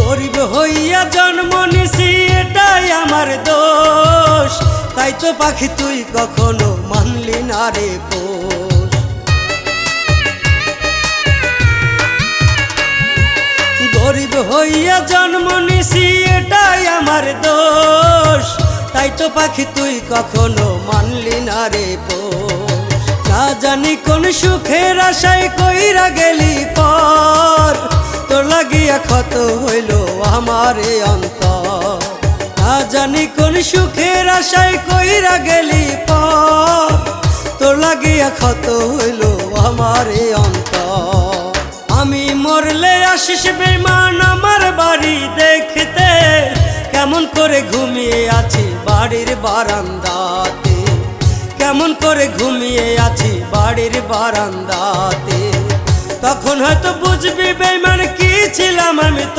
গরিব হইয়া জন্ম নিছি এটাই আমার দোষ, তাই তো পাখি তুই কখনো মানলি না রে পোষ। গরিব হইয়া জন্ম নিছি এটাই আমার দোষ, তাই তো পাখি তুই কখনো মানলি না রে পোষ। না জানি কোন সুখের আশায় কইরা গেলি পর, তোর লাগিয়া ক্ষত হইল আমার অন্তর। না জানি কোন সুখের আশায় কইরা গেলি পর, তোর লাগিয়া ক্ষত হইল আমার অন্তর। আমি মরলে আসিস বেমান আমার বাড়ি দেখতে, কেমন করে ঘুমিয়ে আছি বাড়ির বারান্দাতে, কেমন করে ঘুমিয়ে আছি বাড়ির বারান্দাতে। তখন হয়তো বুঝবি বেমান কি ছিলাম আমি তো।